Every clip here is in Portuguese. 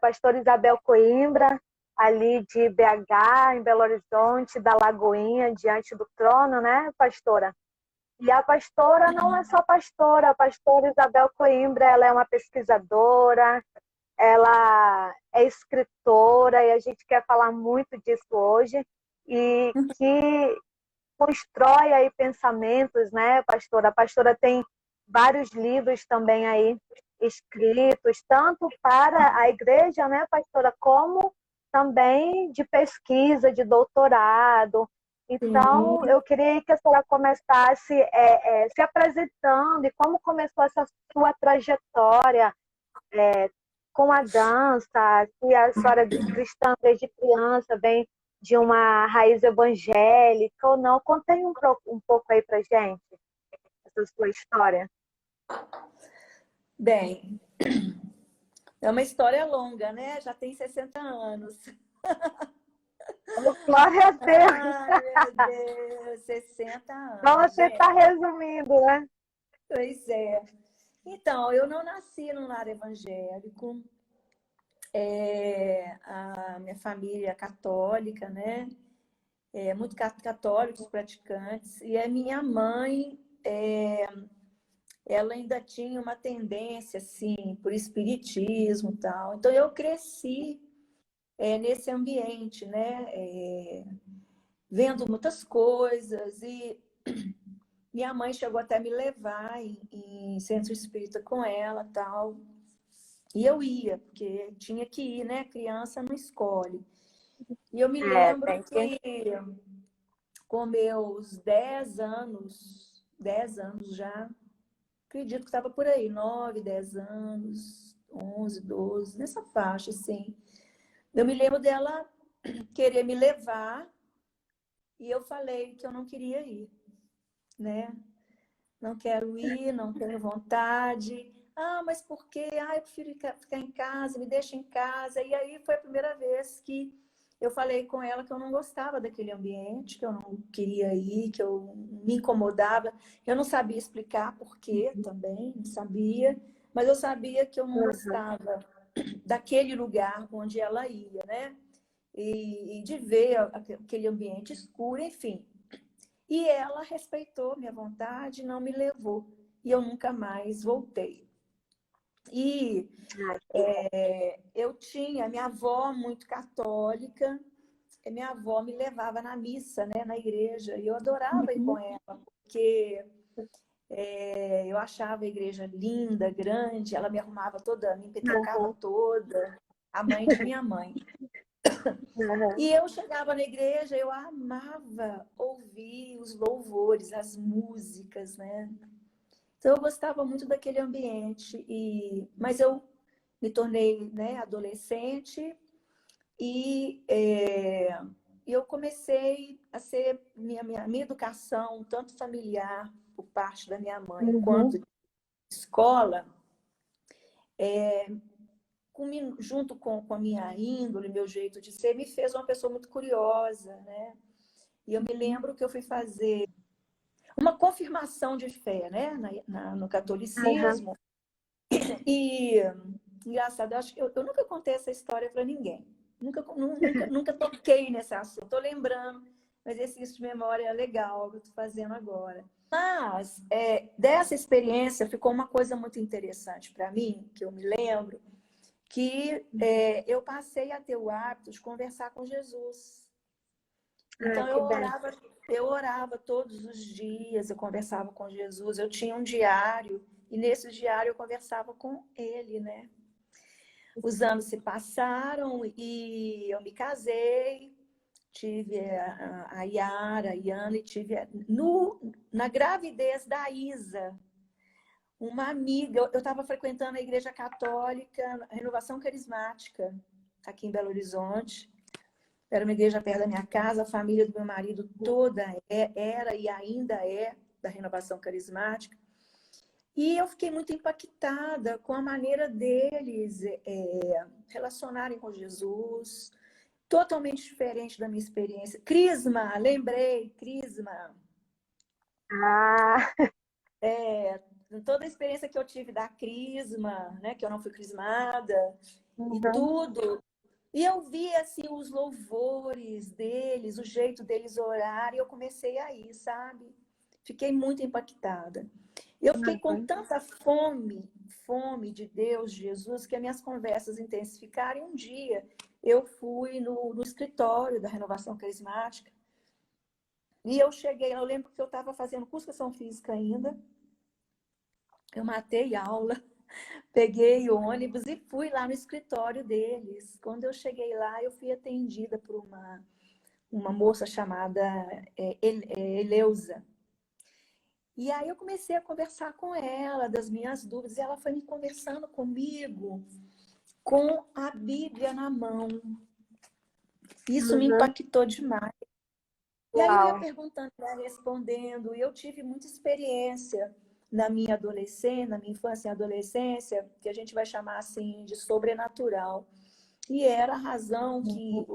pastor Isabel Coimbra, ali de BH, em Belo Horizonte, da Lagoinha, diante do trono, né, pastora? E a pastora não é só pastora, a pastora Isabel Coimbra, ela é uma pesquisadora, ela é escritora, e a gente quer falar muito disso hoje, e que constrói aí pensamentos, né, pastora? A pastora tem vários livros também aí escritos, tanto para a igreja, né, pastora, como também de pesquisa, de doutorado. Então, Sim. eu queria que a senhora começasse se apresentando e como começou essa sua trajetória com a dança, se a senhora cristã desde criança vem de uma raiz evangélica ou não. Conta aí um pouco aí pra gente, essa sua história. Bem, é uma história longa, né? Já tem 60 anos. Oh, glória a Deus! Ai, meu Deus, 60 Vamos anos, tentar gente. resumindo, né? Pois é. Então, eu não nasci num lar evangélico. A minha família é católica, né? Muito católicos praticantes. E a minha mãe, ela ainda tinha uma tendência, assim, por espiritismo e tal. Então, eu cresci nesse ambiente, né? Vendo muitas coisas. E minha mãe chegou até a me levar em centro espírita com ela, tal. E eu ia, porque tinha que ir, né? Criança não escolhe. E eu me lembro Tem que... que com meus 10 anos já, acredito que estava por aí, 9, 10 anos, 11, 12, nessa faixa, assim. Eu me lembro dela querer me levar e eu falei que eu não queria ir, né? Não quero ir, não tenho vontade. Ah, mas por quê? Ah, eu prefiro ficar em casa, me deixa em casa. E aí foi a primeira vez que eu falei com ela que eu não gostava daquele ambiente, que eu não queria ir, que eu me incomodava. Eu não sabia explicar por quê também, não sabia. Mas eu sabia que eu não gostava daquele lugar onde ela ia, né? E de ver aquele ambiente escuro, enfim. E ela respeitou minha vontade, não me levou. E eu nunca mais voltei. E eu tinha minha avó muito católica, e minha avó me levava na missa, né, na igreja, e eu adorava ir com ela, porque eu achava a igreja linda, grande, ela me arrumava toda, me empetecava toda, a mãe de minha mãe. E eu chegava na igreja, eu amava ouvir os louvores, as músicas, né? Então eu gostava muito daquele ambiente, mas eu me tornei, né, adolescente e eu comecei a ser minha educação, tanto familiar por parte da minha mãe, quanto de escola, junto com a minha índole, meu jeito de ser, me fez uma pessoa muito curiosa, né? E eu me lembro que eu fui fazer uma confirmação de fé, né, no catolicismo. E engraçado, eu acho que eu nunca contei essa história para ninguém. Nunca toquei nesse assunto. Estou lembrando, mas exercício de memória é legal que eu estou fazendo agora. Mas dessa experiência ficou uma coisa muito interessante para mim, que eu me lembro, que eu passei a ter o hábito de conversar com Jesus. Então eu orava todos os dias, eu conversava com Jesus, eu tinha um diário, e nesse diário eu conversava com ele, né? Os anos se passaram e eu me casei, tive a Yara, a Iana, e tive na gravidez da Isa, uma amiga. Eu estava frequentando a Igreja Católica, a Renovação Carismática, aqui em Belo Horizonte. Era uma igreja perto da minha casa, a família do meu marido toda era e ainda é da Renovação Carismática. E eu fiquei muito impactada com a maneira deles relacionarem com Jesus, totalmente diferente da minha experiência. Crisma, lembrei, Crisma. Ah, Toda a experiência que eu tive da Crisma, né, que eu não fui crismada, e Uhum. tudo. E eu vi assim os louvores deles, o jeito deles orar, e eu comecei a ir, sabe? Fiquei muito impactada. Eu fiquei com Uhum. tanta fome, fome de Deus, de Jesus, que as minhas conversas intensificaram. E um dia eu fui no escritório da Renovação Carismática e eu cheguei, eu lembro que eu estava fazendo curso de educação física ainda, eu matei a aula, peguei o ônibus e fui lá no escritório deles. Quando eu cheguei lá, eu fui atendida por uma moça chamada Eleusa. E aí eu comecei a conversar com ela das minhas dúvidas, e ela foi me conversando comigo com a Bíblia na mão. Isso me Uhum. impactou demais. E aí eu ia Uau. perguntando, ela respondendo, e eu tive muita experiência na minha adolescência, na minha infância e adolescência, que a gente vai chamar assim de sobrenatural. E era a razão que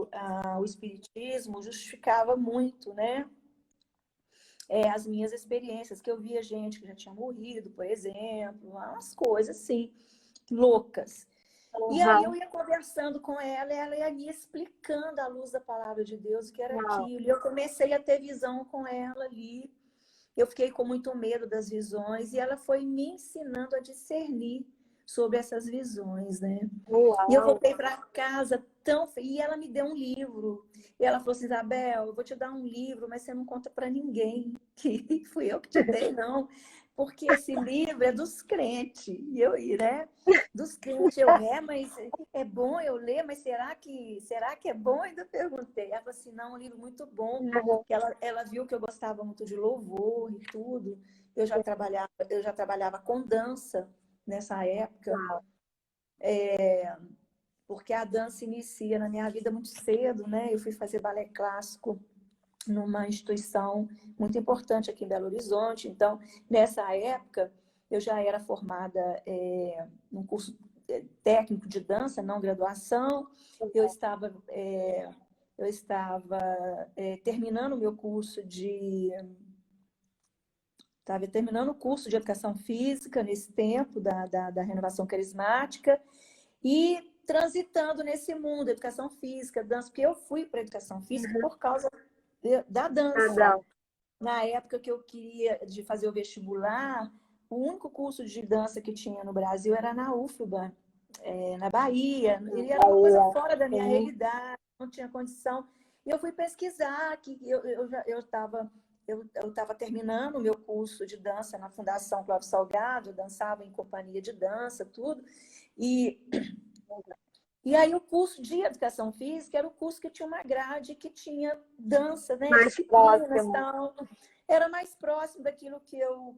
o Espiritismo justificava muito, né? As minhas experiências, que eu via gente que já tinha morrido, por exemplo, umas coisas assim, loucas. E aí eu Uhum. ia conversando com ela e ela ia me explicando à luz da palavra de Deus o que era Uau. aquilo. E eu comecei a ter visão com ela ali. Eu fiquei com muito medo das visões e ela foi me ensinando a discernir sobre essas visões, né? E eu Uau. voltei para casa tão... E ela me deu um livro. E ela falou assim, Isabel, eu vou te dar um livro, mas você não conta para ninguém que fui eu que te dei, não. Porque esse livro é dos crentes. Né? Dos crentes. Mas é bom eu ler, mas será que é bom? Eu ainda perguntei. Ela falou assim, não, um livro muito bom. Uhum. Que ela viu que eu gostava muito de louvor e tudo. Eu já trabalhava com dança nessa época. Uau. Porque a dança inicia na minha vida muito cedo, né? Eu fui fazer balé clássico numa instituição muito importante aqui em Belo Horizonte. Então, nessa época, eu já era formada num curso técnico de dança, não graduação. Eu estava, terminando o meu curso de... Estava terminando o curso de educação física nesse tempo da renovação carismática e transitando nesse mundo, educação física, dança, porque eu fui para educação física Uhum. por causa da dança. Adão. Na época que eu queria de fazer o vestibular, o único curso de dança que tinha no Brasil era na UFBA, na Bahia. Ele era uma Aí, coisa ó. fora da minha Sim. realidade, não tinha condição. E eu fui pesquisar, que eu estava terminando o meu curso de dança na Fundação Cláudio Salgado, eu dançava em companhia de dança, tudo. E e aí o curso de educação física era o curso que tinha uma grade que tinha dança, né, Mais disciplinas, próximo. tal. Era mais próximo daquilo que eu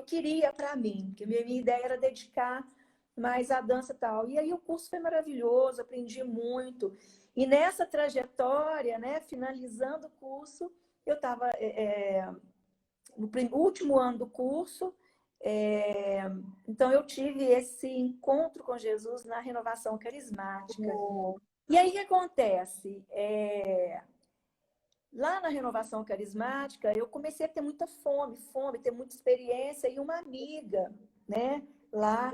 queria para mim, que minha ideia era dedicar mais à dança, tal. E aí o curso foi maravilhoso, aprendi muito. E nessa trajetória, né, finalizando o curso, eu estava no último ano do curso. Então, eu tive esse encontro com Jesus na renovação carismática. Uhum. E aí, o que acontece? Lá na renovação carismática, eu comecei a ter muita fome, ter muita experiência, e uma amiga, né, lá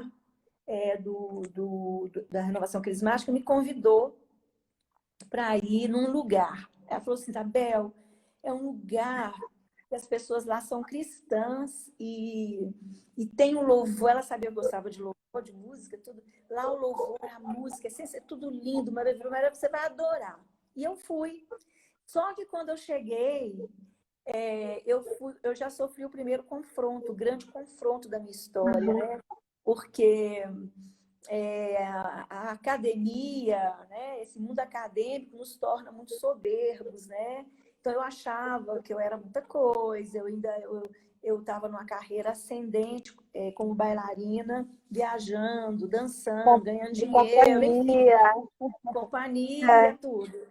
da renovação carismática me convidou para ir num lugar. Ela falou assim, Isabel, é um lugar que as pessoas lá são cristãs e tem um louvor. Ela sabia que eu gostava de louvor, de música, tudo. Lá o louvor, a música, assim, é tudo lindo, maravilhoso, você vai adorar. E eu fui. Só que quando eu cheguei, eu já sofri o primeiro confronto, o grande confronto da minha história, Uhum. né? Porque a academia, né, esse mundo acadêmico nos torna muito soberbos, né? Então eu achava que eu era muita coisa, eu estava numa carreira ascendente como bailarina, viajando, dançando, ganhando De dinheiro, enfim, companhia. companhia, É. tudo.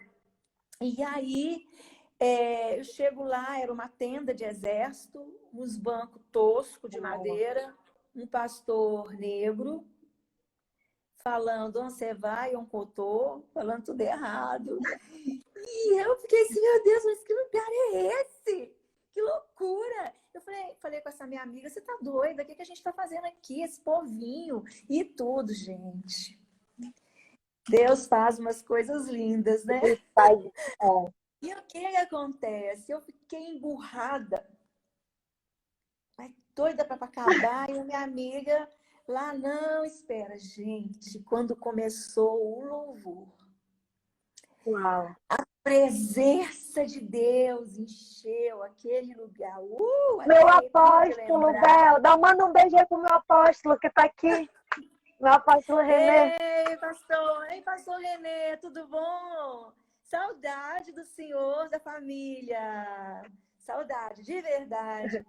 E aí eu chego lá, era uma tenda de exército, uns bancos toscos de madeira, um pastor negro falando onde você vai, um cotô, falando tudo errado. E eu fiquei assim, meu Deus, mas que lugar é esse? Que loucura! Eu falei com essa minha amiga, você tá doida? O que a gente tá fazendo aqui? Esse povinho e tudo, gente. Deus faz umas coisas lindas, né? Ele faz, é. E o que acontece? Eu fiquei emburrada, mas doida para acabar, e a minha amiga lá, não, espera, gente, quando começou o louvor, Uau. presença de Deus encheu aquele lugar. Até Meu arrepio de apóstolo, lembrar. Bel, manda um beijo aí pro meu apóstolo que tá aqui. Meu apóstolo Renê. Ei, pastor Renê, tudo bom? Saudade do senhor, da família. Saudade, de verdade.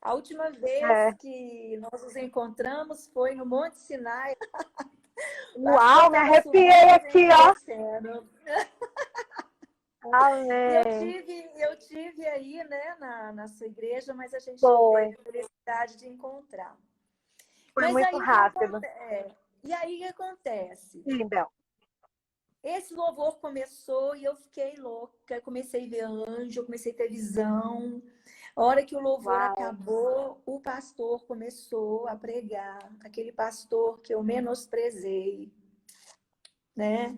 A última vez É. que nós nos encontramos foi no Monte Sinai. O pastor Uau, me estava arrepiei subindo e aqui, ó. descendo. E Amém. eu tive aí, né, na sua igreja, mas a gente não Foi. teve a felicidade de encontrar. Foi Mas muito aí o que rápido. acontece? E aí o que acontece? Sim, Bel. Esse louvor começou e eu fiquei louca. Eu comecei a ver anjo, eu comecei a ter visão. A hora que o louvor Uau. acabou, o pastor começou a pregar. Aquele pastor que eu menosprezei, né?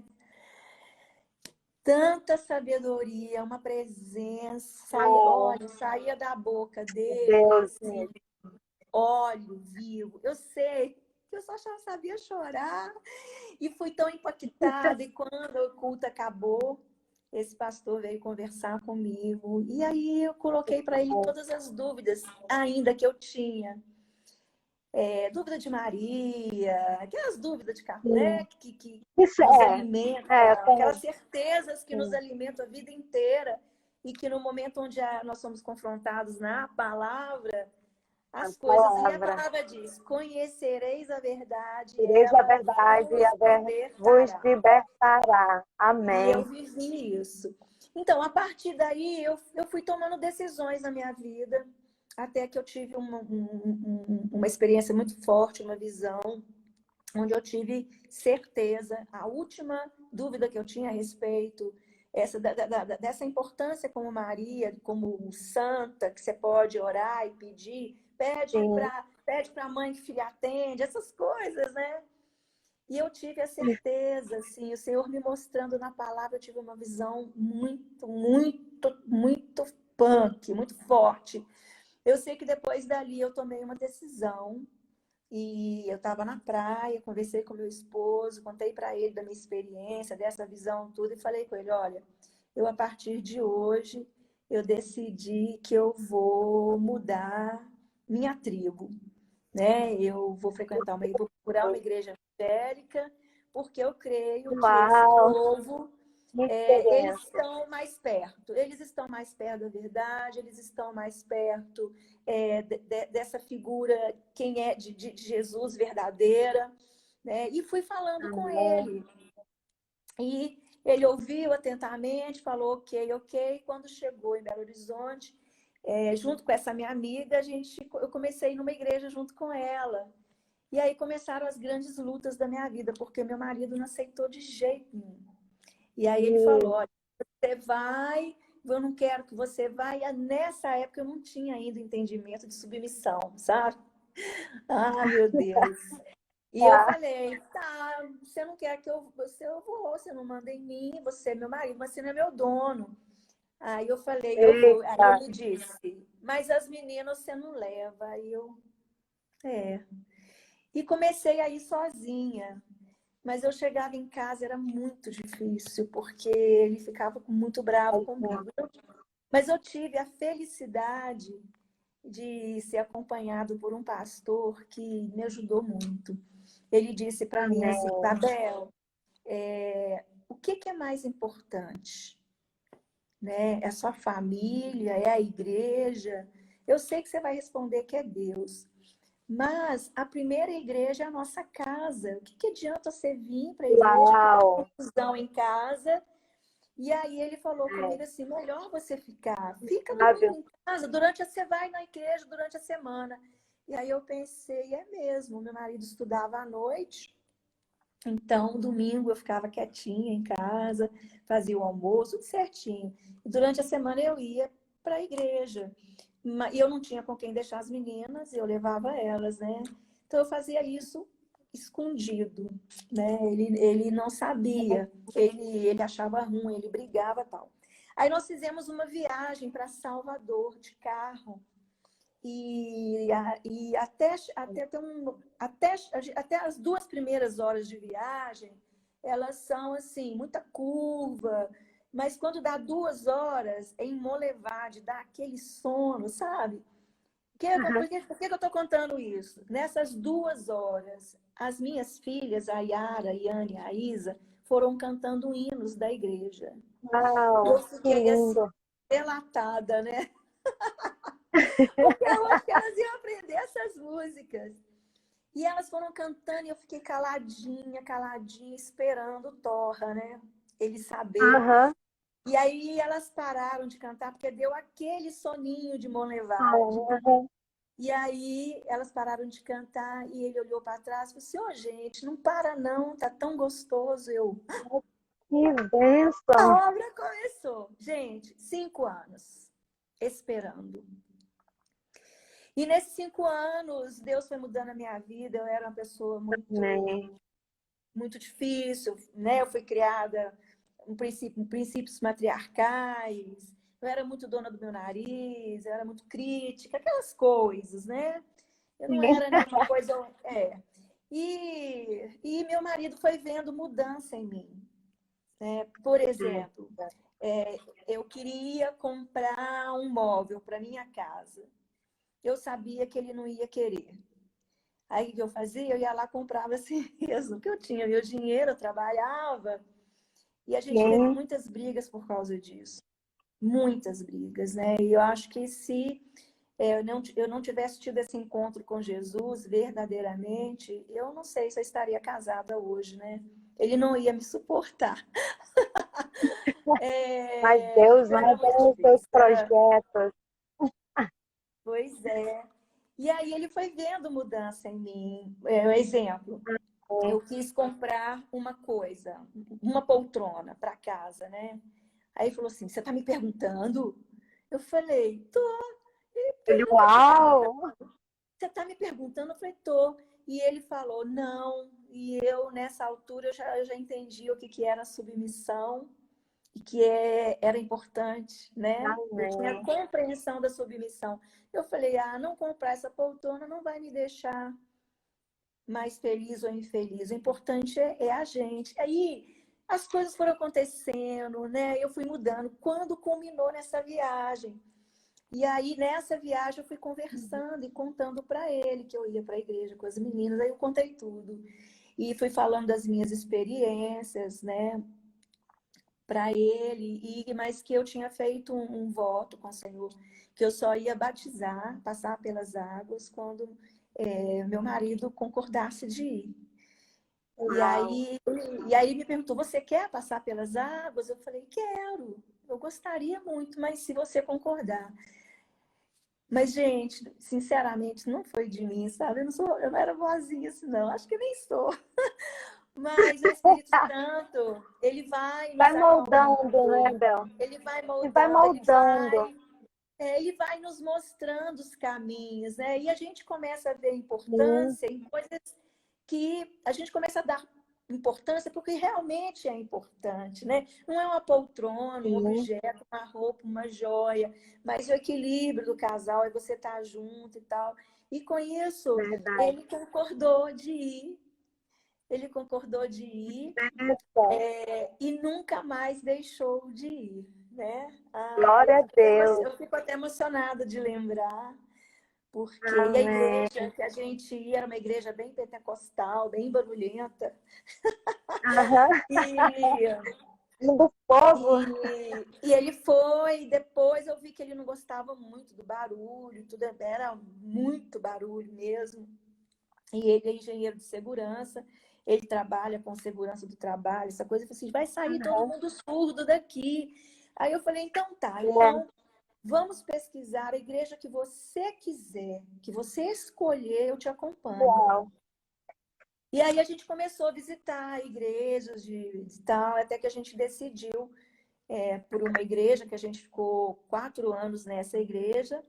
Tanta sabedoria, uma presença, Oh, olha, saía da boca dele, Deus assim, mesmo. óleo vivo. Eu sei que eu só sabia chorar e fui tão impactada. E quando o culto acabou, esse pastor veio conversar comigo. E aí eu coloquei para ele todas as dúvidas ainda que eu tinha. Dúvida de Maria, aquelas dúvidas de carro, né? Sim. Que Isso nos é. alimenta, É, aquelas tem. certezas que nos Sim. alimentam a vida inteira e que no momento onde nós somos confrontados na palavra, A as coisas, e a palavra. palavra diz: conhecereis a verdade, Direis a ela verdade e vos a verdade vos libertará. libertará. E eu Amém. vivi isso. Então, a partir daí, eu fui tomando decisões na minha vida, até que eu tive uma experiência muito forte, uma visão, onde eu tive certeza, a última dúvida que eu tinha a respeito dessa importância como Maria, como santa, que você pode orar e pedir, Sim. pede para a mãe que filha atende, essas coisas, né? E eu tive a certeza, assim, o Senhor me mostrando na palavra, eu tive uma visão muito punk, muito forte. Eu sei que depois dali eu tomei uma decisão e eu estava na praia, conversei com meu esposo, contei para ele da minha experiência, dessa visão, tudo, e falei com ele, olha, eu a partir de hoje, eu decidi que eu vou mudar minha tribo, né? Eu vou frequentar vou procurar uma igreja evangélica, porque eu creio que esse Uau. povo, Que eles experiência. estão mais perto da verdade, eles estão mais perto dessa figura, quem é de Jesus verdadeira, né? E fui falando com Amém. ele. E ele ouviu atentamente, falou ok, ok. Quando chegou em Belo Horizonte, junto com essa minha amiga, eu comecei numa igreja junto com ela. E aí começaram as grandes lutas da minha vida, porque meu marido não aceitou de jeito nenhum. E aí ele falou, olha, você vai, eu não quero que você vá. E nessa época eu não tinha ainda entendimento de submissão, sabe? Ah, meu Deus. E eu Tá. falei, tá, você não quer que eu vou, você não manda em mim, você é meu marido, mas você não é meu dono. Aí eu falei, eu vou. Aí Eita. ele disse, mas as meninas você não leva. Aí eu, é. E comecei a ir sozinha. Mas eu chegava em casa, era muito difícil, porque ele ficava muito bravo comigo. Mas eu tive a felicidade de ser acompanhado por um pastor que me ajudou muito. Ele disse para mim assim, Amém. Babel, o que é mais importante? Né? É a sua família? É a igreja? Eu sei que você vai responder que é Deus. Mas a primeira igreja é a nossa casa. O que adianta você vir para a igreja, criar Uau. confusão em casa? E aí ele falou comigo assim, melhor você ficar. Fica domingo Sábio. em casa, você vai na igreja durante a semana. E aí eu pensei, é mesmo, meu marido estudava à noite, então domingo eu ficava quietinha em casa, fazia o almoço, tudo certinho. E durante a semana eu ia para a igreja. E eu não tinha com quem deixar as meninas, eu levava elas, né? Então eu fazia isso escondido, né? Ele não sabia, ele achava ruim, ele brigava e tal. Aí nós fizemos uma viagem para Salvador de carro. E até as 2 primeiras horas de viagem, elas são assim, muita curva, mas quando dá 2 horas, é em Molevade, dá aquele sono, sabe? Por que eu estou contando isso? Nessas 2 horas, as minhas filhas, a Yara, a Yane e a Isa, foram cantando hinos da igreja. Eu Uau, que fiquei assim, lindo. delatada, né? Porque eu acho que elas iam aprender essas músicas. E elas foram cantando e eu fiquei caladinha, caladinha, esperando o Torra, né? Ele saber. Aham. E aí elas pararam de cantar porque deu aquele soninho de Monlevade. Aham. E aí elas pararam de cantar e ele olhou para trás e falou assim: "Ô, gente, não para não, tá tão gostoso". Que A bênção. obra começou. Gente, 5 anos esperando. E nesses 5 anos, Deus foi mudando a minha vida. Eu era uma pessoa Amém. muito difícil, né? Eu fui criada em princípios matriarcais. Eu era muito dona do meu nariz, eu era muito crítica, aquelas coisas, né? Eu não Sim. era nenhuma coisa. E meu marido foi vendo mudança em mim. Por exemplo, eu queria comprar um móvel para minha casa. Eu sabia que ele não ia querer. Aí o que eu fazia? Eu ia lá comprava assim mesmo, que eu tinha meu dinheiro, eu trabalhava. E a gente teve Sim. muitas brigas por causa disso. Muitas brigas, né? E eu acho que se eu não tivesse tido esse encontro com Jesus verdadeiramente, eu não sei se eu estaria casada hoje, né? Ele não ia me suportar. Mas Deus, Eu né? era muito Tem os seus difícil. projetos. Pois é. E aí ele foi vendo mudança em mim. Um exemplo, eu quis comprar uma coisa, uma poltrona para casa, né? Aí ele falou assim: "Você está me perguntando?" Eu falei: "Tô." Ele, Eu nunca tinha parado pra... uau! Você está me perguntando? Eu falei: "Tô." E ele falou: "Não." E eu, nessa altura, eu já entendi o que era submissão e que era importante, né? Eu tinha a Amém. compreensão da submissão. Eu falei: não comprar essa poltrona não vai me deixar mais feliz ou infeliz. O importante é a gente. Aí as coisas foram acontecendo, né? Eu fui mudando. Quando culminou nessa viagem? E aí, nessa viagem, eu fui conversando e contando para ele que eu ia para a igreja com as meninas. Aí eu contei tudo. E fui falando das minhas experiências, né? Para ele, mas que eu tinha feito um voto com o Senhor, que eu só ia batizar, passar pelas águas, quando meu marido concordasse de ir. E Uau! aí, e aí ele me perguntou: "Você quer passar pelas águas?" Eu falei: "Quero, eu gostaria muito, mas se você concordar." Mas, gente, sinceramente, não foi de mim, sabe? Eu não era boazinha assim, não. Acho que nem sou. Mas o Espírito Santo, ele vai Vai nos moldando, né, acalmando, Bel? ele vai E vai moldando, moldando. ele vai nos mostrando os caminhos, né? E a gente começa a ver Sim, importância em coisas que a gente começa a dar importância porque realmente é importante, né? Não é uma poltrona, um sim, objeto, uma roupa, uma joia, mas o equilíbrio do casal é você estar junto e tal. E com isso, verdade. ele concordou de ir. Ele concordou de ir Bom, e nunca mais deixou de ir, né? glória a Deus. Eu fico até emocionada de lembrar, porque e a Amém. igreja que a gente ia era uma igreja bem pentecostal, bem barulhenta. Aham. E, Do povo. e ele foi, depois eu vi que ele não gostava muito do barulho, tudo era muito barulho mesmo. E ele é engenheiro de segurança, ele trabalha com segurança do trabalho, essa coisa. Eu falei assim: "Vai sair todo Aham. mundo surdo daqui." Aí eu falei: "Então tá, É. então vamos pesquisar a igreja que você quiser, que você escolher, eu te acompanho." Uau. E aí a gente começou a visitar igrejas de tal, até que a gente decidiu por uma igreja, que a gente ficou 4 anos nessa igreja.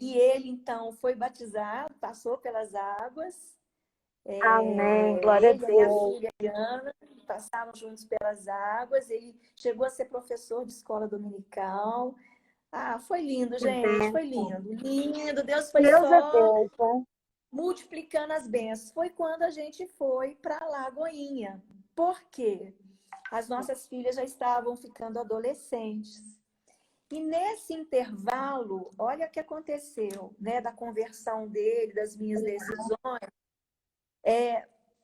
E ele, então, foi batizado, passou pelas águas. Amém. Glória a Ele e a minha Deus. filha, Diana, passaram juntos pelas águas. Ele chegou a ser professor de escola dominical. Ah, foi lindo, Que gente, foi bênção. lindo, lindo. Deus foi Deus é só Deus, né? multiplicando as bênçãos. Foi quando a gente foi para Lagoinha. Por quê? As nossas filhas já estavam ficando adolescentes. E nesse intervalo, olha o que aconteceu, né, da conversão dele, das minhas decisões.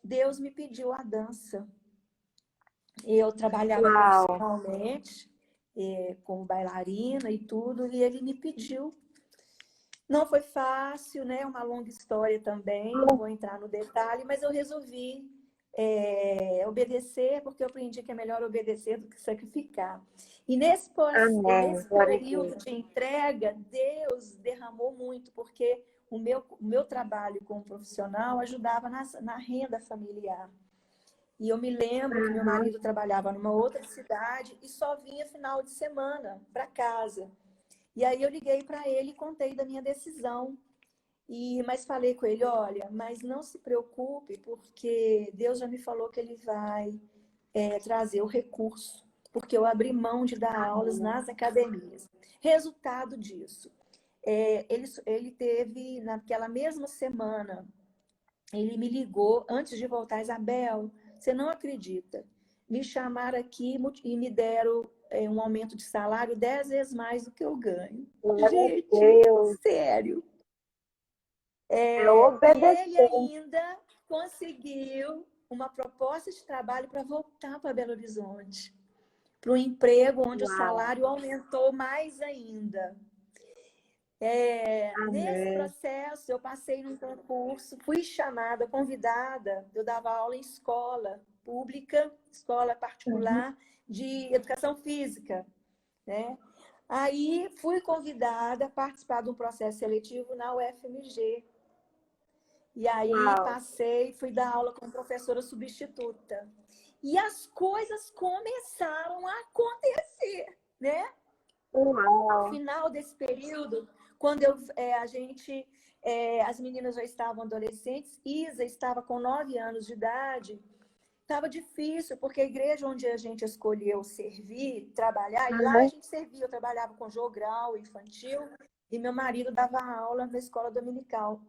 Deus me pediu a dança. Eu trabalhava Uau. profissionalmente, como bailarina e tudo, e ele me pediu. Não foi fácil, né? Uma longa história também, não vou entrar no detalhe, mas eu resolvi obedecer, porque eu aprendi que é melhor obedecer do que sacrificar. E Amém. nesse Glória a período Deus. de entrega, Deus derramou muito, porque o meu trabalho como profissional ajudava na renda familiar. E eu me lembro que meu Uhum. marido trabalhava numa outra cidade e só vinha final de semana para casa. E aí eu liguei para ele e contei da minha decisão. Mas falei com ele, olha, mas não se preocupe, porque Deus já me falou que ele vai trazer o recurso, porque eu abri mão de dar aulas Amém. nas academias. Resultado disso, ele teve, naquela mesma semana, ele me ligou antes de voltar, Isabel, você não acredita, me chamaram aqui e me deram um aumento de salário 10 vezes mais do que eu ganho. Glória a Gente, Deus. sério. É E ele obedecer. ainda conseguiu uma proposta de trabalho para voltar para Belo Horizonte, para um emprego onde o Uau. salário aumentou mais ainda. Nesse Amém. processo, eu passei num concurso, fui chamada, convidada, eu dava aula em escola pública, escola Uhum. particular de educação física, né? Aí fui convidada a participar de um processo seletivo na UFMG. E aí Uau. passei, fui dar aula como professora substituta. E as coisas começaram a acontecer, né? Ao Uau. final desse período, quando as meninas já estavam adolescentes, Isa estava com 9 anos de idade, estava difícil, porque a igreja onde a gente escolheu servir, trabalhar, e lá a Uhum. gente servia, eu trabalhava com jogral infantil, e meu marido dava aula na escola dominical.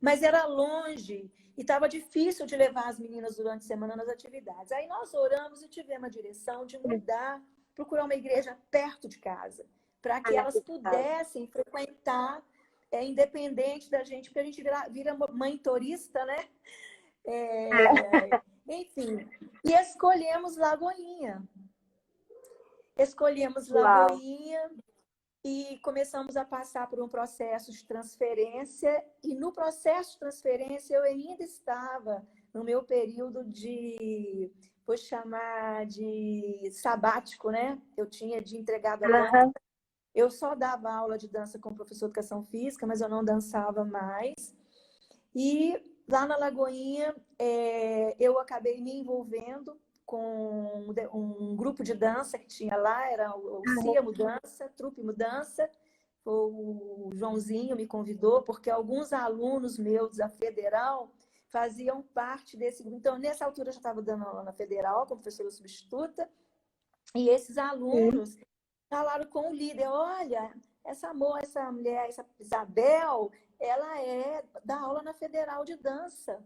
Mas era longe e estava difícil de levar as meninas durante a semana nas atividades. Aí nós oramos e tivemos a direção de mudar, procurar uma igreja perto de casa, para que elas pudessem frequentar, independente da gente, porque a gente vira mãe turista, né? Enfim, e escolhemos Lagoinha. Escolhemos Uau. Lagoinha e começamos a passar por um processo de transferência. E no processo de transferência, eu ainda estava no meu período vou chamar de sabático, né? Eu tinha de entregado a dança. Uhum. Eu só dava aula de dança com o professor de educação física, mas eu não dançava mais. E lá na Lagoinha, eu acabei me envolvendo com um grupo de dança que tinha lá, era o CIA Mudança, Trupe Mudança. O Joãozinho me convidou, porque alguns alunos meus da Federal faziam parte desse grupo. Então, nessa altura, eu já estava dando aula na Federal, como professora substituta, e esses Sim. alunos falaram com o líder, olha, essa mulher, essa Isabel, ela dá aula na Federal de Dança.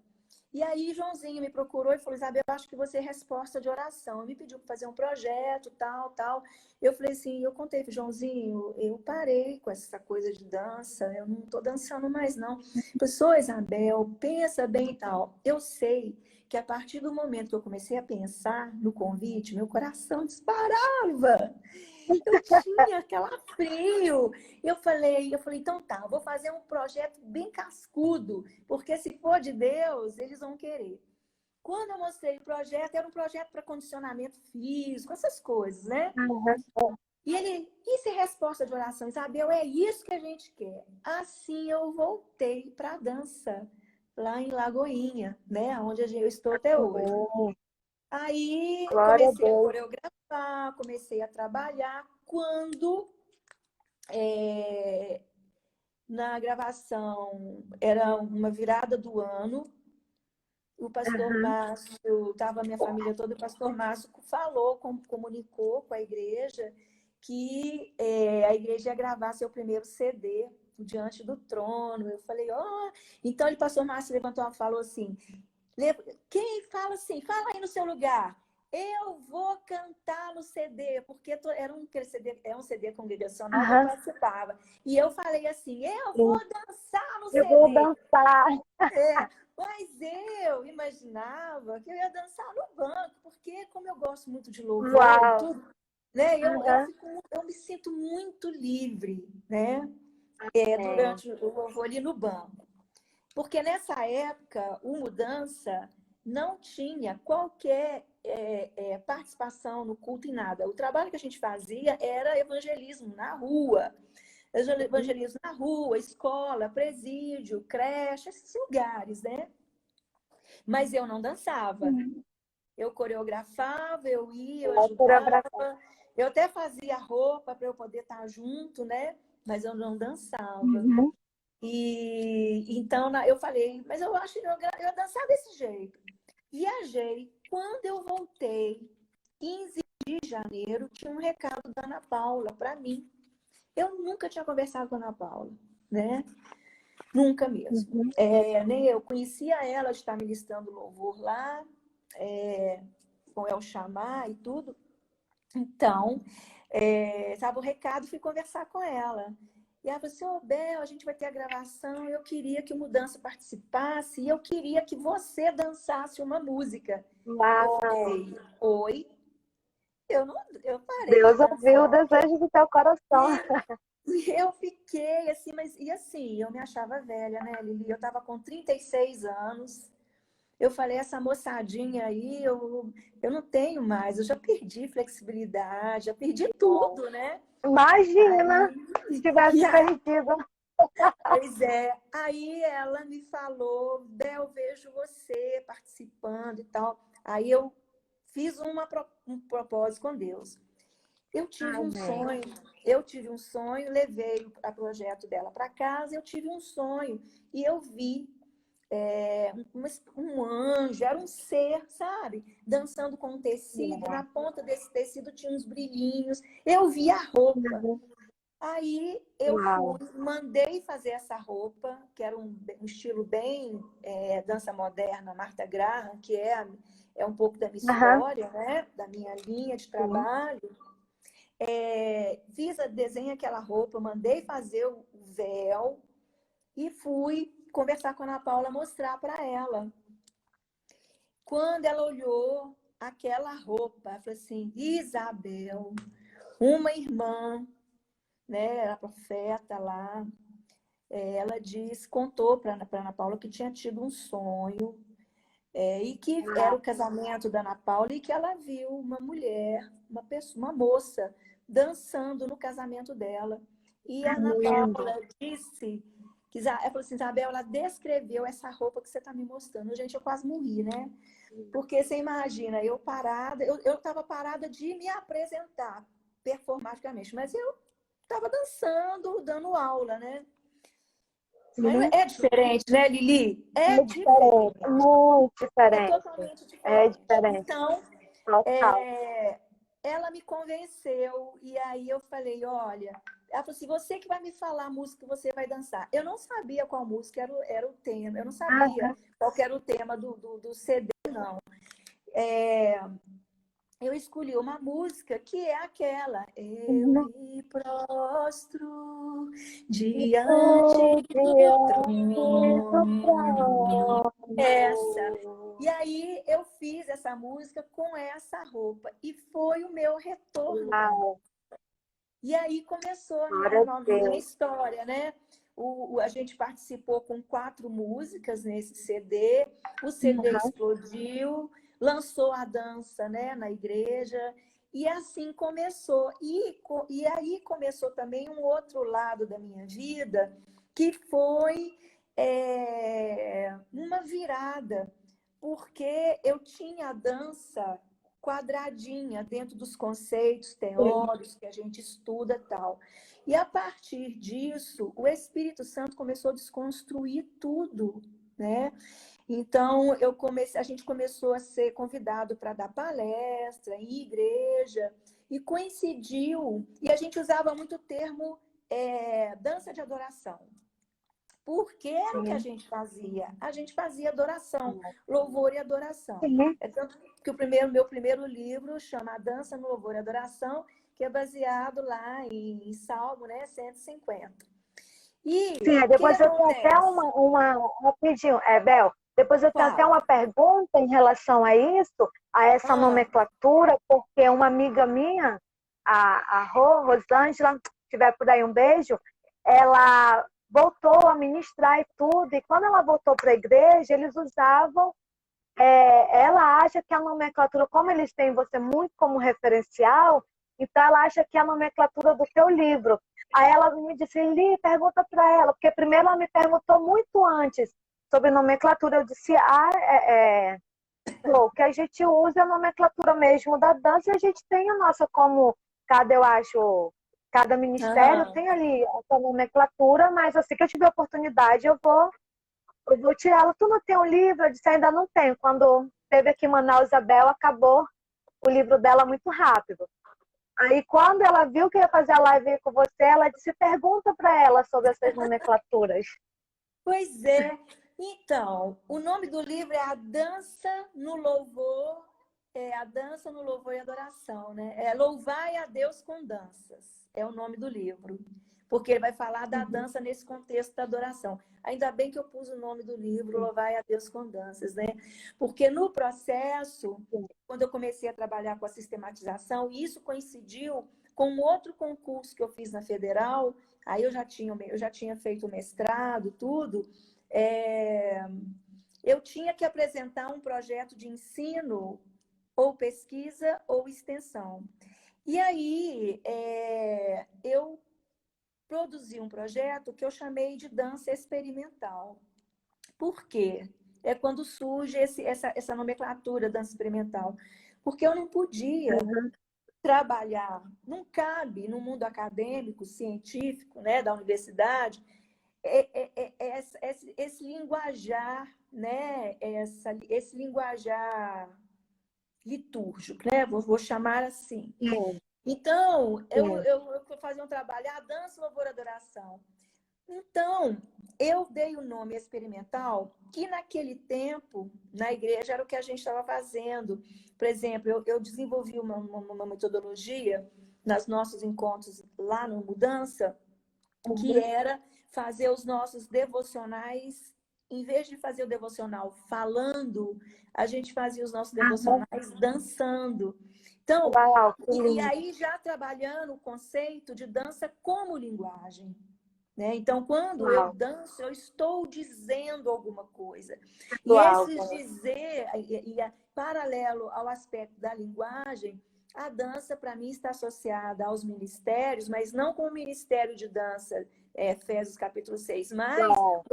E aí, Joãozinho me procurou e falou, Isabel, eu acho que você é resposta de oração. Ele me pediu para fazer um projeto, tal, tal. Eu falei assim, eu contei para Joãozinho, eu parei com essa coisa de dança, eu não estou dançando mais, não. Professor Isabel, pensa bem e tal. Eu sei que a partir do momento que eu comecei a pensar no convite, meu coração disparava. Eu tinha calafrio. Eu falei, então tá, vou fazer um projeto bem cascudo, porque se for de Deus, eles vão querer. Quando eu mostrei o projeto, era um projeto para condicionamento físico, essas coisas, né? Uhum. E isso é resposta de oração, Isabel, é isso que a gente quer. Assim eu voltei para a dança, lá em Lagoinha, né? Onde eu estou até hoje. Amém. Aí Glória a comecei a Deus. coreografar, comecei a trabalhar. Quando na gravação era uma virada do ano, O pastor Márcio, estava a minha família toda, o pastor Márcio falou, comunicou com a igreja que a igreja ia gravar seu primeiro CD, Diante do Trono. Eu falei, então o pastor Márcio levantou e falou assim, quem fala assim, fala aí no seu lugar. Eu vou cantar no CD, porque era um CD congregacional que eu participava. E eu falei assim, eu vou dançar no CD. Eu vou dançar. Mas eu imaginava que eu ia dançar no banco, porque como eu gosto muito de louvor e tudo, né? Eu me sinto muito livre, né? Durante o louvor ali no banco. Porque nessa época, o Mudança não tinha qualquer participação no culto em nada. O trabalho que a gente fazia era evangelismo na rua. Evangelismo na rua, escola, presídio, creche, esses lugares, né? Mas eu não dançava. Eu coreografava, eu ia, eu ajudava. Eu até fazia roupa para eu poder estar junto, né? Mas eu não dançava. E então eu falei, mas eu acho que eu ia dançar desse jeito. Viajei. Quando eu voltei, 15 de janeiro, tinha um recado da Ana Paula para mim. Eu nunca tinha conversado com a Ana Paula, né? Nunca mesmo. Nem eu conhecia ela de estar ministrando louvor lá, com El Chamar e tudo. Então, sabe, o recado, fui conversar com ela. E ela falou assim, Bel, a gente vai ter a gravação, eu queria que o Mudança participasse e eu queria que você dançasse uma música. Uau. Oi? Eu parei Deus de ouviu o dançar. desejo do teu coração. E eu fiquei assim, eu me achava velha, né, Lili? Eu estava com 36 anos. Eu falei, essa moçadinha aí, eu não tenho mais, eu já perdi flexibilidade, já perdi tudo, né? Imagina se tivesse perdido. Pois é. Aí ela me falou, Bel, vejo você participando e tal. Aí eu fiz um propósito com Deus. Eu tive um sonho, levei o projeto dela para casa, eu tive um sonho e eu vi um anjo, era um ser, sabe? Dançando com um tecido, na ponta desse tecido tinha uns brilhinhos. Eu vi a roupa. Aí eu mandei fazer essa roupa, que era um estilo bem dança moderna, Martha Graham, que é um pouco da minha história, né? Da minha linha de trabalho. Desenhei aquela roupa, mandei fazer o véu e fui conversar com a Ana Paula, mostrar para ela. Quando ela olhou aquela roupa, ela falou assim, Isabel, uma irmã, né, era profeta lá, ela contou para Ana Paula que tinha tido um sonho e que era o casamento da Ana Paula e que ela viu uma mulher, uma moça, dançando no casamento dela. E a Ana Paula disse, ela falou assim, Isabel, ela descreveu essa roupa que você está me mostrando. Gente, eu quase morri, né? Porque você imagina, eu estava parada de me apresentar performaticamente, mas eu estava dançando, dando aula, né? Mas é diferente, né, Lili? É diferente. Muito diferente. É totalmente diferente. É diferente. Então, ela me convenceu e aí eu falei, olha, ela falou assim, você que vai me falar a música que você vai dançar. Eu não sabia qual música era o tema, eu não sabia qual era o tema do CD, não. Eu escolhi uma música que é aquela. Eu me prostro diante do trono. Essa. E aí eu fiz essa música com essa roupa. E foi o meu retorno. E aí começou a minha história, né? A gente participou com 4 músicas nesse CD. O CD explodiu. Lançou a dança, né, na igreja, e assim começou. E aí começou também um outro lado da minha vida, que foi uma virada, porque eu tinha a dança quadradinha dentro dos conceitos teóricos que a gente estuda e tal. E a partir disso, o Espírito Santo começou a desconstruir tudo, né? Então, a gente começou a ser convidado para dar palestra em igreja, e coincidiu, e a gente usava muito o termo dança de adoração. Porque era o que a Sim. gente fazia. A gente fazia adoração, louvor e adoração. Sim. É tanto que meu primeiro livro chama A Dança no Louvor e Adoração, que é baseado lá em Salmo, né, 150. E Sim, o que depois eu tenho até acontece? rapidinho, Bel, depois eu tenho até Fala. uma pergunta em relação a isso, a essa Ah, nomenclatura, porque uma amiga minha, a Rosângela, se tiver por aí um beijo, ela voltou a ministrar e tudo, e quando ela voltou para a igreja, eles usavam, ela acha que a nomenclatura, como eles têm você muito como referencial, então ela acha que é a nomenclatura do teu livro. Aí ela me disse, Li, pergunta para ela, porque primeiro ela me perguntou muito antes sobre nomenclatura. Eu disse, o que a gente usa é a nomenclatura mesmo da dança, e a gente tem a nossa como cada ministério aham. tem ali a sua nomenclatura, mas assim que eu tiver oportunidade, eu vou tirá-la. Tu não tem um livro? Eu disse, ainda não tenho. Quando teve aqui em Manaus, Isabel, acabou o livro dela muito rápido. Aí, quando ela viu que ia fazer a live com você, ela disse, pergunta para ela sobre essas nomenclaturas. Pois é. Então, o nome do livro é A Dança no Louvor, A Dança no Louvor e Adoração, né? Louvai a Deus com danças, é o nome do livro. Porque ele vai falar da Uhum. dança nesse contexto da adoração. Ainda bem que eu pus o nome do livro, Louvai a Deus com danças, né? Porque no processo, quando eu comecei a trabalhar com a sistematização, isso coincidiu com um outro concurso que eu fiz na Federal. Aí eu já tinha feito o mestrado, tudo. É, eu tinha que apresentar um projeto de ensino, ou pesquisa, ou extensão. E aí eu produzi um projeto que eu chamei de dança experimental. Por quê? É quando surge essa nomenclatura dança experimental. Porque eu não podia Uhum. trabalhar, não cabe no mundo acadêmico, científico, né, da universidade, esse linguajar, né, esse linguajar litúrgico, né, vou chamar assim. Sim, Então, sim. eu fazia um trabalho, a dança, louvor, adoração. Então, eu dei o nome experimental, que naquele tempo, na igreja, era o que a gente estava fazendo. Por exemplo, eu desenvolvi uma metodologia nos nossos encontros lá no Mudança, que Uhum. era fazer os nossos devocionais, em vez de fazer o devocional falando, a gente fazia os nossos Aham. devocionais dançando. Então, Uau, que e lindo. aí já trabalhando o conceito de dança como linguagem. Né? Então, quando eu Uau. danço, eu estou dizendo alguma coisa. E Uau. esse dizer, paralelo ao aspecto da linguagem, a dança, para mim, está associada aos ministérios, mas não com o ministério de dança, Efésios capítulo 6, mas Uau.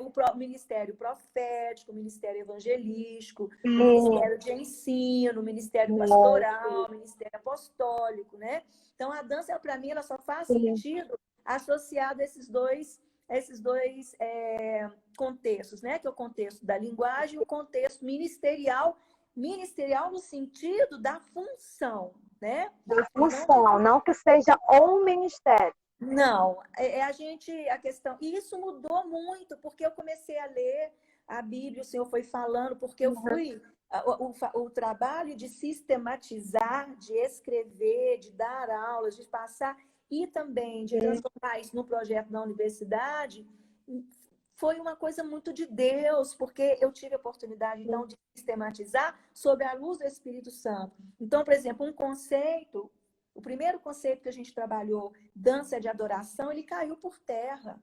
o ministério profético, o ministério evangelístico, o Sim. ministério de ensino, o ministério Uau. pastoral, o ministério apostólico, né? Então, a dança, para mim, ela só faz Sim. sentido associado a esses dois contextos, né? Que é o contexto da linguagem e o contexto ministerial no sentido da função, né? Da Não que função, não que seja um ministério. não, a questão, e isso mudou muito, porque eu comecei a ler a Bíblia, o Senhor foi falando, porque eu Uhum. fui, o trabalho de sistematizar, de escrever, de dar aulas, de passar, e também de Sim. transformar isso no projeto da universidade, foi uma coisa muito de Deus, porque eu tive a oportunidade, então, de sistematizar sob a luz do Espírito Santo. Então, por exemplo, o primeiro conceito que a gente trabalhou, dança de adoração, ele caiu por terra.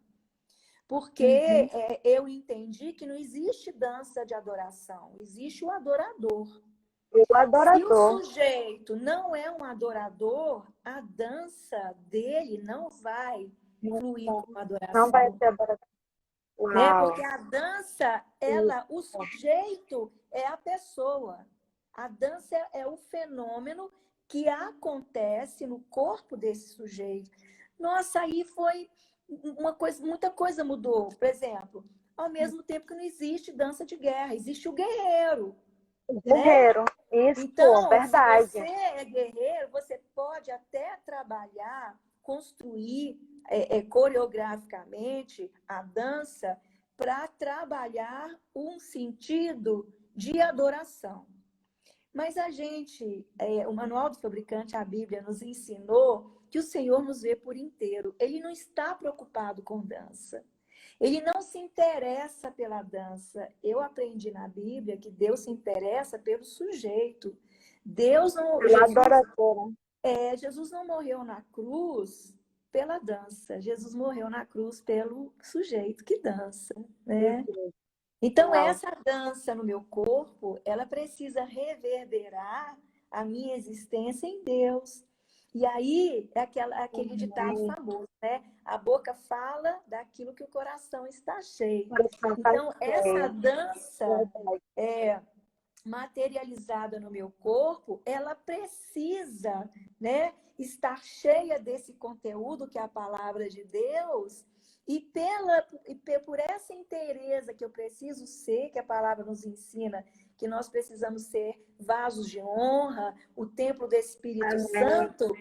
Porque Uhum. eu entendi que não existe dança de adoração, existe o adorador. O Se o adorador. sujeito não é um adorador, a dança dele não vai fluir como Não vai adoração. ser adorador. Né? Uau. Porque a dança, o sujeito é a pessoa. A dança é o fenômeno que acontece no corpo desse sujeito. Nossa, aí foi uma coisa, muita coisa mudou. Por exemplo, ao mesmo tempo que não existe dança de guerra, existe o guerreiro, né? Guerreiro. Isso, Então, se verdade. você é guerreiro, você pode até trabalhar, construir coreograficamente a dança para trabalhar um sentido de adoração. Mas o Manual do Fabricante, a Bíblia, nos ensinou que o Senhor nos vê por inteiro. Ele não está preocupado com dança. Ele não se interessa pela dança. Eu aprendi na Bíblia que Deus se interessa pelo sujeito. Pela adoradora. Jesus não morreu na cruz pela dança. Jesus morreu na cruz pelo sujeito que dança, né? Então, essa dança no meu corpo, ela precisa reverberar a minha existência em Deus. E aí, é aquele ditado famoso, né? A boca fala daquilo que o coração está cheio. Então, essa dança materializada no meu corpo, ela precisa, né, estar cheia desse conteúdo que é a palavra de Deus. E por essa inteireza que eu preciso ser, que a palavra nos ensina, que nós precisamos ser vasos de honra, o templo do Espírito Santo,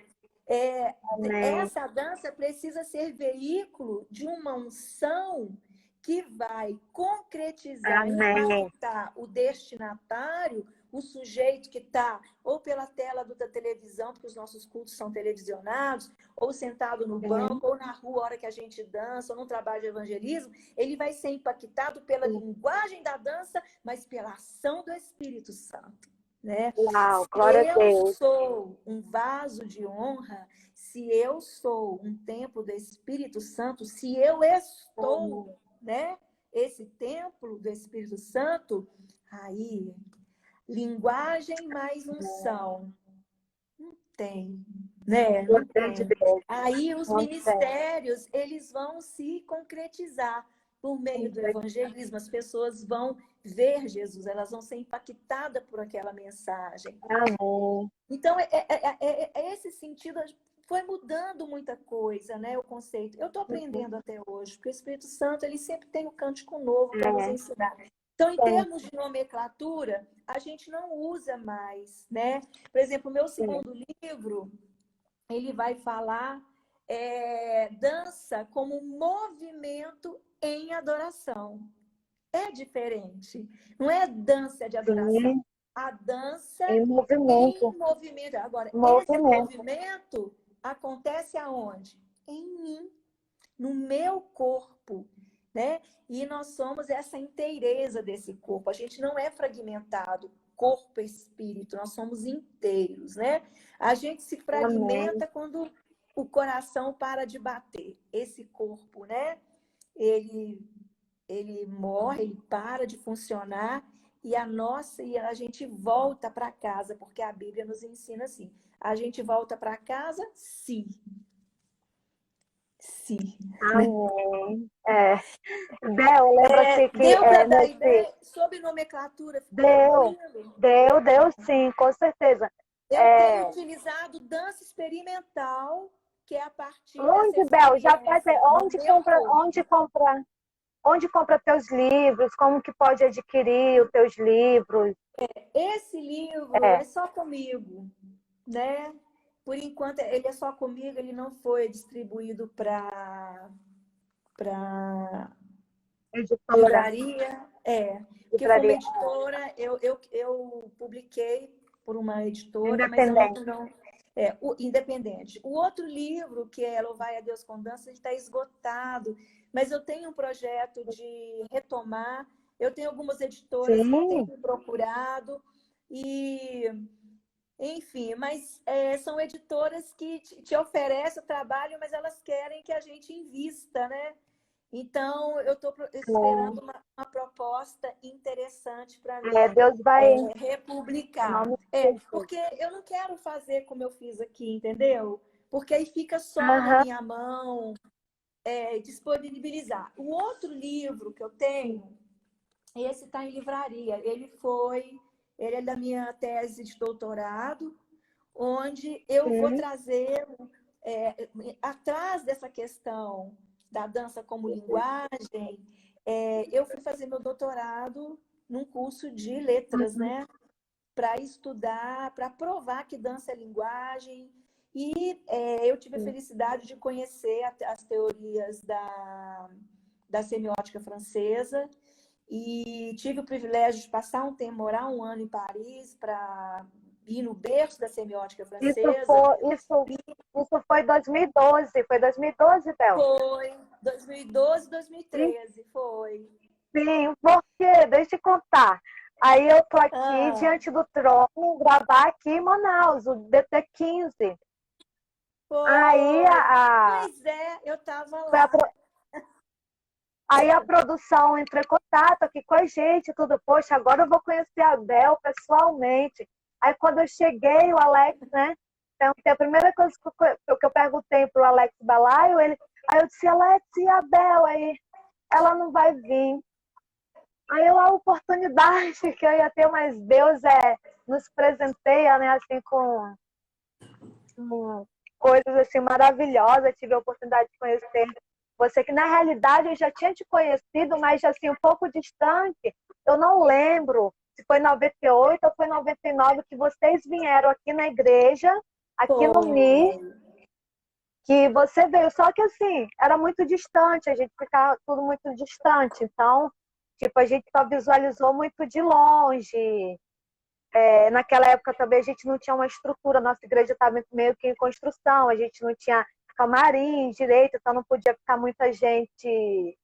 essa dança precisa ser veículo de uma unção que vai concretizar, impactar o destinatário, o sujeito que está ou pela tela da televisão, porque os nossos cultos são televisionados, ou sentado no banco, ou na rua, a hora que a gente dança, ou num trabalho de evangelismo, ele vai ser impactado pela linguagem da dança, mas pela ação do Espírito Santo. Né? Uau, glória a Deus. Se eu sou um vaso de honra, se eu sou um templo do Espírito Santo, se eu estou, né, esse templo do Espírito Santo, aí, linguagem mais unção, não tem, né? Não tem. Aí os ministérios, eles vão se concretizar por meio do evangelismo, as pessoas vão ver Jesus, elas vão ser impactadas por aquela mensagem. Então, esse sentido foi mudando muita coisa, né? O conceito. Eu estou aprendendo até hoje, porque o Espírito Santo, ele sempre tem um cântico novo para nos ensinar. Então, em termos de nomenclatura, a gente não usa mais, né? Por exemplo, o meu segundo livro, ele vai falar dança como movimento em adoração. É diferente. Não é dança de adoração. A dança em movimento. Agora, esse movimento acontece aonde? Em mim, no meu corpo, né? E nós somos essa inteireza desse corpo. A gente não é fragmentado, corpo e espírito, nós somos inteiros, né? A gente se fragmenta quando o coração para de bater. Esse corpo, né? Ele morre, ele para de funcionar e a gente volta para casa, porque a Bíblia nos ensina assim. A gente volta para casa se. Amém. Bel, lembra-se que deu para dar ideia sobre nomenclatura? Deu sim, com certeza. Eu tenho utilizado dança experimental, que é a partir onde, Bel, já faz onde compra teus livros, como que pode adquirir os teus livros? Esse livro é só comigo, né? Por enquanto, ele é só comigo, ele não foi distribuído para livraria. Porque como editora, eu publiquei por uma editora, mas eu não independente. O outro livro, que é Louvai a Deus com Dança, ele está esgotado, mas eu tenho um projeto de retomar. Eu tenho algumas editoras que têm me procurado e, enfim, mas são editoras que te oferecem o trabalho, mas elas querem que a gente invista, né? Então, eu estou esperando uma proposta interessante para mim. Deus vai republicar. Porque eu não quero fazer como eu fiz aqui, entendeu? Porque aí fica só na minha mão disponibilizar. O outro livro que eu tenho, esse está em livraria. Ele é da minha tese de doutorado, onde eu vou trazer, atrás dessa questão da dança como linguagem, eu fui fazer meu doutorado num curso de letras, né? Para estudar, para provar que dança é linguagem. E eu tive a felicidade de conhecer as teorias da semiótica francesa e tive o privilégio de passar um tempo, morar um ano em Paris para ir no berço da semiótica francesa. Isso foi 2012. Foi 2012, Bel? Foi 2012, 2013, foi. Sim, porque, deixa eu te contar. Aí eu tô aqui Ah, diante do trono, gravar aqui em Manaus, o DT15. Aí foi. Pois é, eu estava foi a lá. Aí a produção entrou em contato aqui com a gente, tudo, poxa, agora eu vou conhecer a Bel pessoalmente. Aí quando eu cheguei, o Alex, né? Então, a primeira coisa que eu perguntei pro Alex Balaio, aí eu disse, Alex, e a Bel? Aí ela não vai vir. Aí eu, a oportunidade que eu ia ter, mas Deus nos presenteia, né, assim, com coisas assim maravilhosas. Tive a oportunidade de conhecer você, que na realidade eu já tinha te conhecido, mas assim, um pouco distante. Eu não lembro se foi em 98 ou foi em 99 que vocês vieram aqui na igreja, aqui no MI, Foi. que você veio. Só que assim, era muito distante, a gente ficava tudo muito distante. Então, tipo, a gente só visualizou muito de longe. Naquela época também a gente não tinha uma estrutura, nossa igreja estava meio que em construção, a gente não tinha camarim direito, então não podia ficar muita gente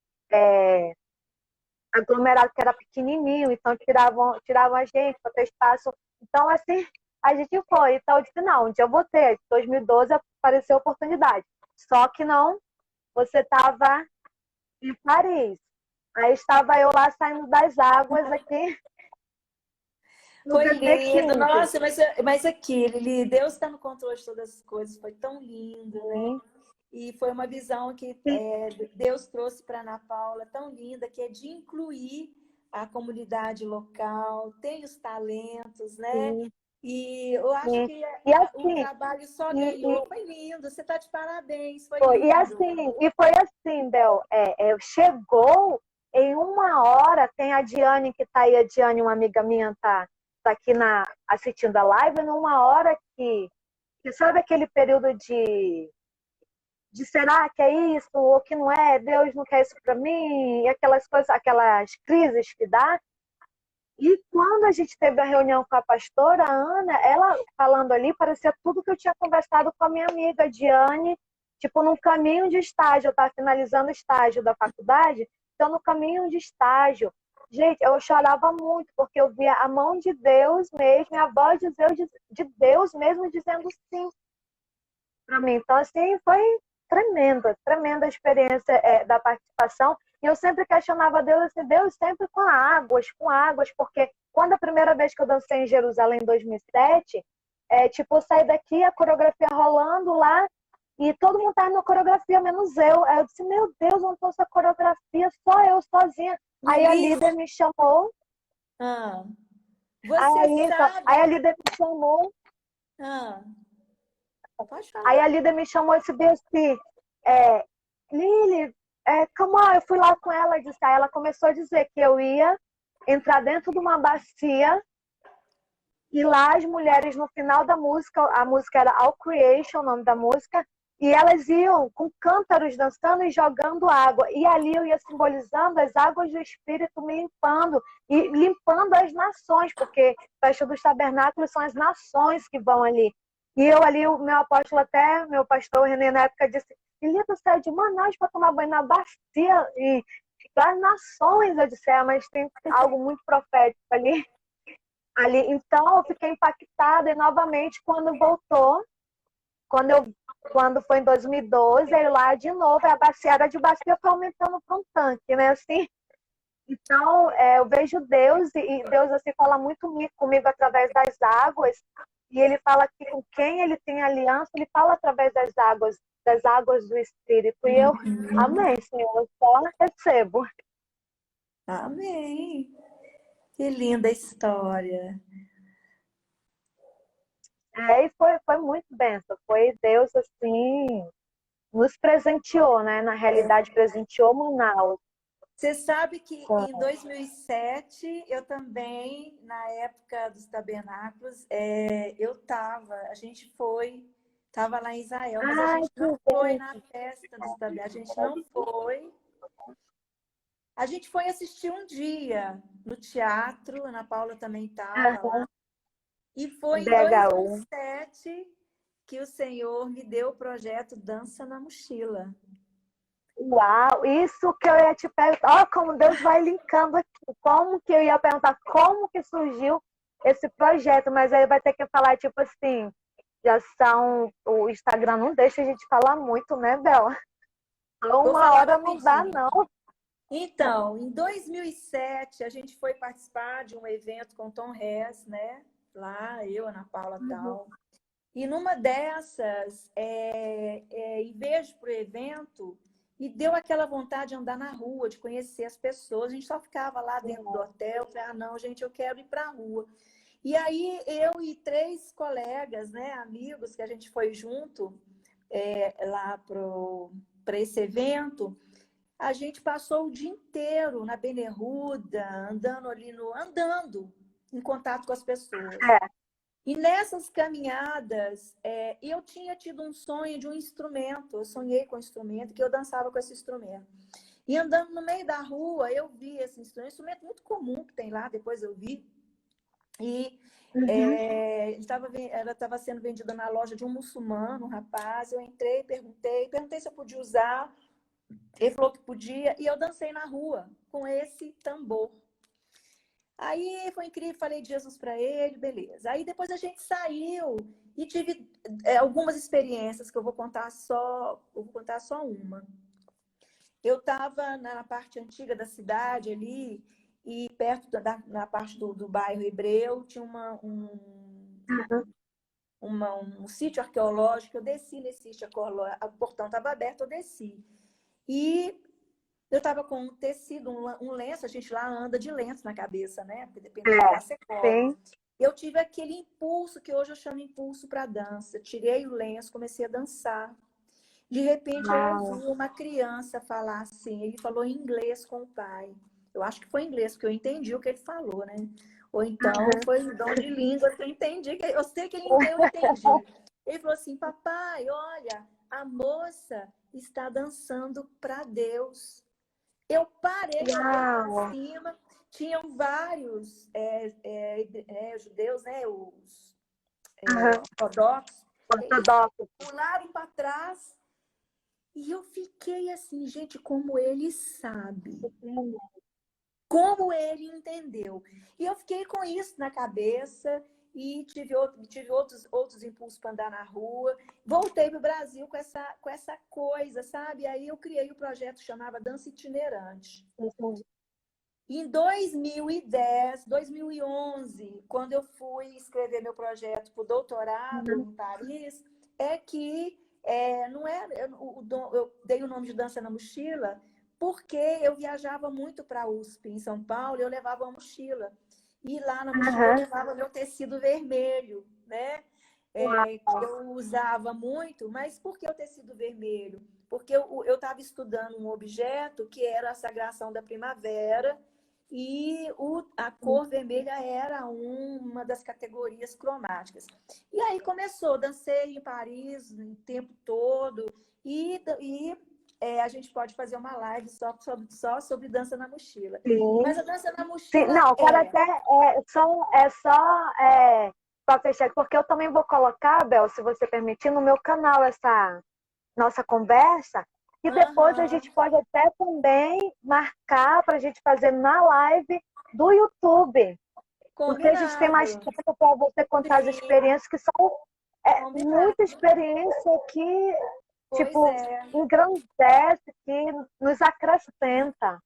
aglomerado, que era pequenininho, então tiravam a gente para ter espaço. Então, assim, a gente foi. Então, eu disse, não, um dia eu vou ter. Em 2012 apareceu a oportunidade. Só que não, você estava em Paris. Aí estava eu lá saindo das águas aqui no Foi lindo. DT15. Nossa, mas aqui, Lili, Deus está no controle de todas as coisas. Foi tão lindo, né? E foi uma visão que Deus trouxe para Ana Paula, tão linda, que é de incluir a comunidade local, tem os talentos, né? Sim, E eu acho sim. que E o assim, trabalho só e ganhou. Foi lindo, você está de parabéns, foi foi, lindo. e foi assim, Bel, chegou em uma hora, tem a Diane que está aí, a Diane, uma amiga minha, tá aqui assistindo a live, numa hora que sabe aquele período de será que é isso ou que não é, Deus não quer isso para mim, e aquelas coisas, aquelas crises que dá. E quando a gente teve a reunião com a pastora a Ana, ela falando ali, parecia tudo que eu tinha conversado com a minha amiga Diane, tipo, no caminho de estágio, eu estava finalizando o estágio da faculdade, então no caminho de estágio. Gente, eu chorava muito, porque eu via a mão de Deus mesmo, a voz de Deus mesmo dizendo sim para mim. Então, assim, foi tremenda, tremenda a experiência da participação. E eu sempre questionava Deus, assim, Deus sempre com águas, porque quando a primeira vez que eu dancei em Jerusalém, em 2007, tipo, eu saí daqui, a coreografia rolando lá, e todo mundo estava na coreografia, menos eu. Aí eu disse, meu Deus, onde está essa coreografia? Só eu, sozinha. Aí a Lili, líder me chamou, ah, você aí a sabe. líder me chamou, Ah, pode aí falar. a líder me chamou e disse, é, Lili, calma, eu fui lá com ela e disse, aí ela começou a dizer que eu ia entrar dentro de uma bacia e lá as mulheres no final da música, a música era All Creation, o nome da música, e elas iam com cântaros dançando e jogando água. E ali eu ia simbolizando as águas do Espírito me limpando e limpando as nações, porque a festa dos tabernáculos são as nações que vão ali. E eu ali, o meu apóstolo até, meu pastor René na época disse, Elita, sai de Manaus para tomar banho na bacia e das nações, eu disse, mas tem algo muito profético ali. Então eu fiquei impactada e novamente quando voltou, quando foi em 2012, aí lá de novo, a bacia era de bacia foi aumentando para um tanque, né? Assim, então eu vejo Deus e Deus assim fala muito comigo através das águas e ele fala que com quem ele tem aliança, ele fala através das águas do Espírito. E eu, amém, Senhor, eu só recebo. Amém. Que linda história. E foi muito benção. Foi Deus assim, nos presenteou, né? Na realidade, presenteou Manaus. Você sabe que em 2007, eu também, na época dos tabernáculos, a gente estava lá em Israel, mas a Ai, gente que não foi bem. na festa dos tabernáculos, a gente não foi. A gente foi assistir um dia no teatro, a Ana Paula também estava lá. E foi em BHU. 2007 que o Senhor me deu o projeto Dança na Mochila. Uau, isso que eu ia te perguntar. Ó, como Deus vai linkando aqui. Como que eu ia perguntar como que surgiu esse projeto, mas aí vai ter que falar, tipo assim, já são. O Instagram não deixa a gente falar muito, né, Bela? Vou Uma falar hora não dá, rapidinho. não. Então, em 2007, a gente foi participar de um evento com Tom Hess, né? Lá, eu, Ana Paula e tal. E numa dessas, em vez para o evento, me deu aquela vontade de andar na rua, de conhecer as pessoas. A gente só ficava lá dentro do hotel. Falei, ah, não, gente, eu quero ir para a rua. E aí, eu e 3 colegas, né, amigos, que a gente foi junto lá para esse evento, a gente passou o dia inteiro na Benerruda, andando em contato com as pessoas. E nessas caminhadas, eu tinha tido um sonho de um instrumento. Eu sonhei com um instrumento, que eu dançava com esse instrumento. E andando no meio da rua, eu vi esse instrumento muito comum que tem lá, depois eu vi. E ela estava sendo vendida na loja de um muçulmano, um rapaz. Eu entrei, perguntei se eu podia usar. Ele falou que podia, e eu dancei na rua com esse tambor. Aí foi incrível, falei de Jesus para ele, beleza. Aí depois a gente saiu e tive algumas experiências que eu vou contar só uma. Eu estava na parte antiga da cidade ali, e perto na parte do bairro Hebreu, tinha um sítio arqueológico. Eu desci nesse sítio arqueológico, o portão estava aberto, eu desci. E eu estava com um tecido, um lenço, a gente lá anda de lenço na cabeça, né? Porque dependendo do lugar, você cobre. Eu tive aquele impulso, que hoje eu chamo impulso para dança. Tirei o lenço, comecei a dançar. De repente, eu ouvi uma criança falar assim, ele falou em inglês com o pai. Eu acho que foi em inglês, porque eu entendi o que ele falou, né? Ou então foi um dom de língua que eu entendi. Eu sei que eu entendi. Ele falou assim, papai, olha, a moça está dançando para Deus. Eu parei, olhei para cima, tinham vários judeus, né, os ortodoxos, eles pularam para trás e eu fiquei assim, gente, como ele sabe, como ele entendeu. E eu fiquei com isso na cabeça e tive outros impulsos para andar na rua. Voltei para o Brasil com essa coisa, sabe? Aí eu criei o projeto que chamava Dança Itinerante. Em 2010, 2011, quando eu fui escrever meu projeto para o doutorado em Paris, eu dei o nome de Dança na Mochila, porque eu viajava muito para a USP, em São Paulo, e eu levava uma mochila. E lá na mochila eu levava meu tecido vermelho, né? Que eu usava muito. Mas por que o tecido vermelho? Porque eu estava estudando um objeto que era a sagração da primavera, e a cor vermelha era uma das categorias cromáticas. E aí começou, dancei em Paris o tempo todo, e a gente pode fazer uma live só sobre dança na mochila. Sim. Mas a dança na mochila não, quero até para fechar, porque eu também vou colocar, Bel, se você permitir, no meu canal essa nossa conversa, e depois a gente pode até também marcar para a gente fazer na live do YouTube. Porque a gente tem mais tempo para você contar as experiências, que são muita experiência que engrandece, que nos acrescenta.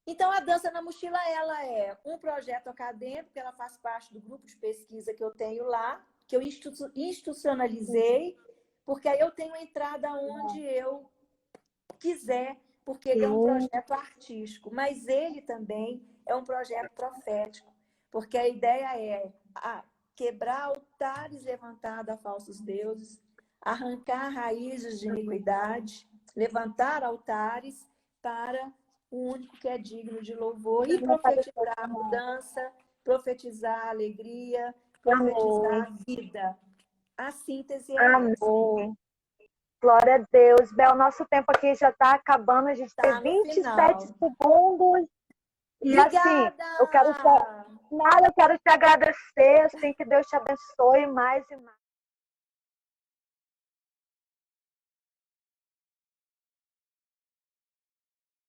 Então, a Dança na Mochila, ela é um projeto acadêmico, ela faz parte do grupo de pesquisa que eu tenho lá, que eu institucionalizei, porque aí eu tenho entrada onde eu quiser, porque ele é um projeto artístico, mas ele também é um projeto profético, porque a ideia é quebrar altares levantados a falsos deuses, arrancar raízes de iniquidade, levantar altares para o único que é digno de louvor, e Não pode ser profetizar a mudança, profetizar a alegria, Amém. profetizar a vida. A síntese é essa. Amém. Glória a Deus. Bel, nosso tempo aqui já está acabando. A gente tem Está no 27 final. segundos. E assim, Obrigada! eu quero te agradecer, assim, que Deus te abençoe mais e mais.